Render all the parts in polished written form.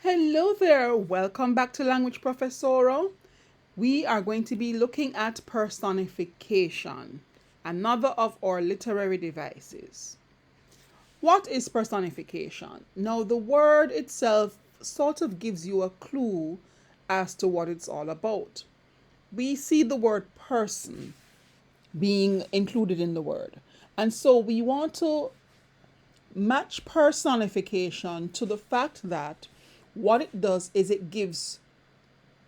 Hello there, welcome back to Language Professoro. We are going to be looking at personification, another of our literary devices. What is personification? Now, the word itself sort of gives you a clue as to what it's all about. We see the word person being included in the word, and so we want to match personification to the fact that what it does is it gives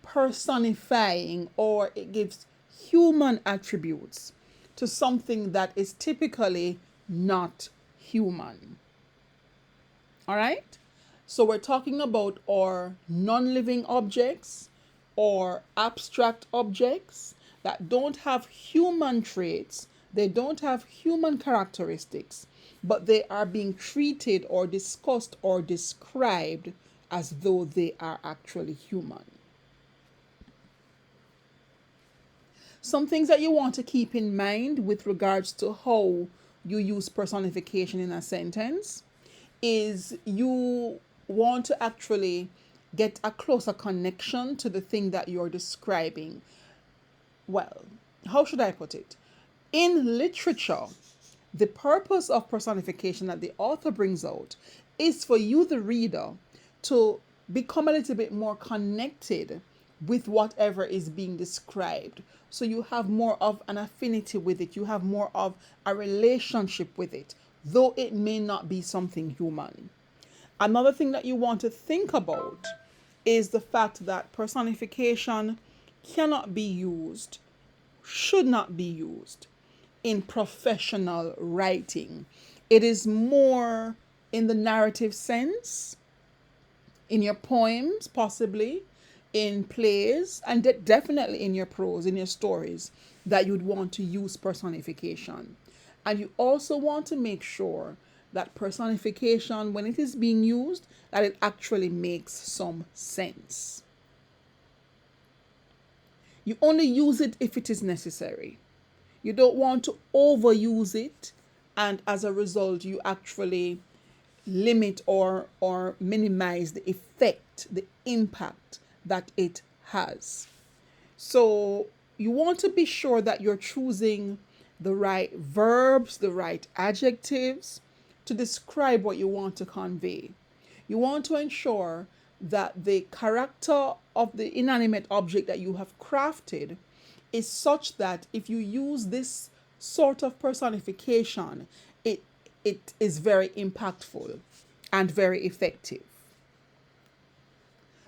personifying or it gives human attributes to something that is typically not human. All right? So we're talking about our non living objects or abstract objects that don't have human traits, they don't have human characteristics, but they are being treated or discussed or described as though they are actually human. Some things that you want to keep in mind with regards to how you use personification in a sentence is you want to actually get a closer connection to the thing that you're describing. Well, how should I put it? In literature, the purpose of personification that the author brings out is for you, the reader, to become a little bit more connected with whatever is being described. So you have more of an affinity with it, you have more of a relationship with it, though it may not be something human. Another thing that you want to think about is the fact that personification cannot be used, should not be used in professional writing. It is more in the narrative sense, in your poems, possibly, in plays, and definitely in your prose, in your stories, that you'd want to use personification. And you also want to make sure that personification, when it is being used, that it actually makes some sense. You only use it if it is necessary. You don't want to overuse it, and as a result, you actually limit or minimize the effect, the impact that it has. So you want to be sure that you're choosing the right verbs, the right adjectives to describe what you want to convey. You want to ensure that the character of the inanimate object that you have crafted is such that if you use this sort of personification, it is very impactful and very effective.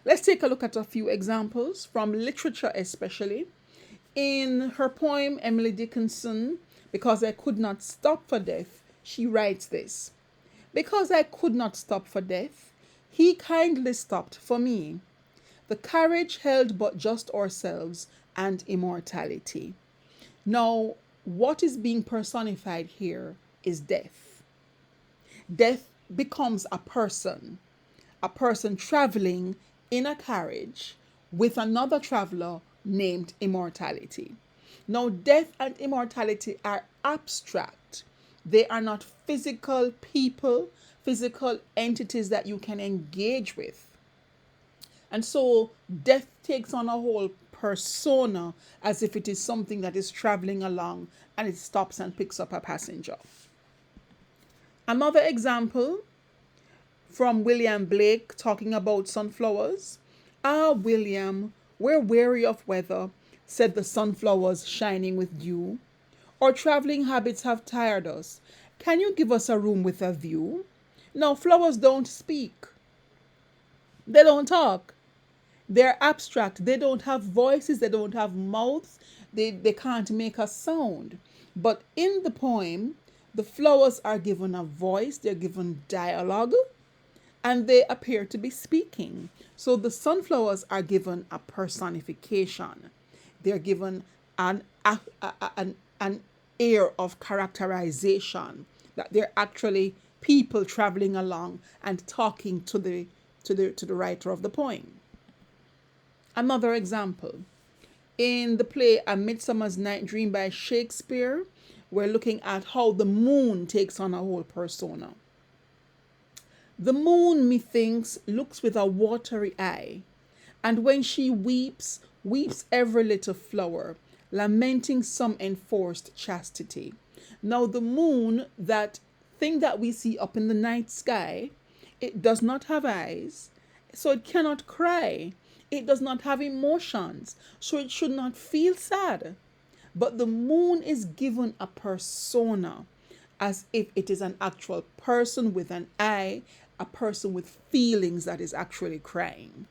Let's take a look at a few examples from literature, especially. In her poem, Emily Dickinson, Because I Could Not Stop for Death, she writes this: Because I could not stop for death, he kindly stopped for me. The carriage held but just ourselves and immortality. Now, what is being personified here is death. Death becomes a person traveling in a carriage with another traveler named immortality. Now, death and immortality are abstract. They are not physical people, physical entities that you can engage with. And so death takes on a whole persona as if it is something that is traveling along and it stops and picks up a passenger. Another example from William Blake talking about sunflowers. Ah, William, we're weary of weather, said the sunflowers shining with dew. Our traveling habits have tired us. Can you give us a room with a view? Now, flowers don't speak. They don't talk. They're abstract. They don't have voices. They don't have mouths. They can't make a sound. But in the poem, the flowers are given a voice. They're given dialogue. And they appear to be speaking. So the sunflowers are given a personification. They're given an air of characterization, that they're actually people traveling along and talking to the writer of the poem. Another example, in the play A Midsummer's Night Dream by Shakespeare, we're looking at how the moon takes on a whole persona. The moon, methinks, looks with a watery eye, and when she weeps, weeps every little flower, lamenting some enforced chastity. Now, the moon, that thing that we see up in the night sky, it does not have eyes, so it cannot cry. It does not have emotions, so it should not feel sad. But the moon is given a persona, as if it is an actual person with an eye, a person with feelings that is actually crying.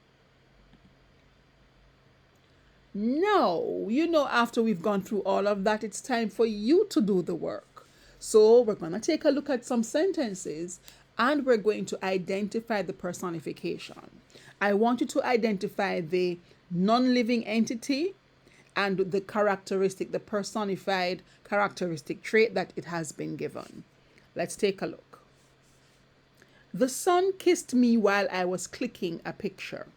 No, after we've gone through all of that, it's time for you to do the work. So we're going to take a look at some sentences and we're going to identify the personification. I want you to identify the non-living entity and the characteristic, the personified characteristic trait that it has been given. Let's take a look. The sun kissed me while I was clicking a picture.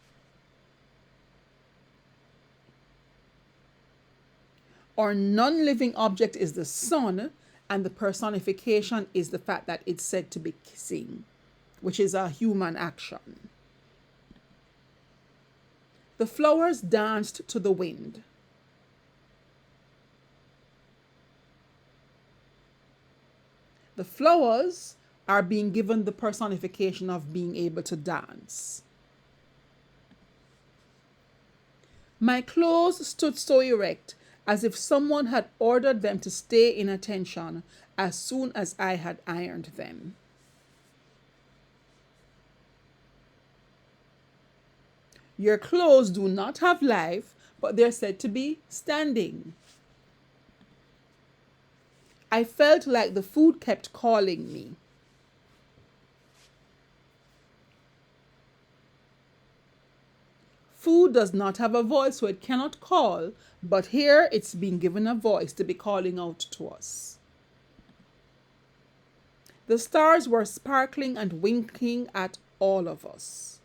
Our non-living object is the sun, and the personification is the fact that it's said to be kissing, which is a human action. The flowers danced to the wind. The flowers are being given the personification of being able to dance. My clothes stood so erect, as if someone had ordered them to stay in attention as soon as I had ironed them. Your clothes do not have life, but they're said to be standing. I felt like the food kept calling me. Food does not have a voice, so it cannot call, but here it's being given a voice to be calling out to us. The stars were sparkling and winking at all of us.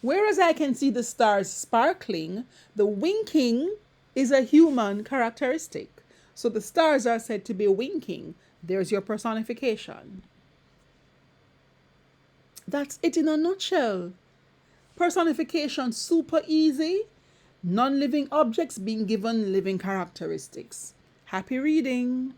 Whereas I can see the stars sparkling, the winking is a human characteristic. So the stars are said to be winking. There's your personification. That's it in a nutshell. Personification, super easy. Non-living objects being given living characteristics. Happy reading.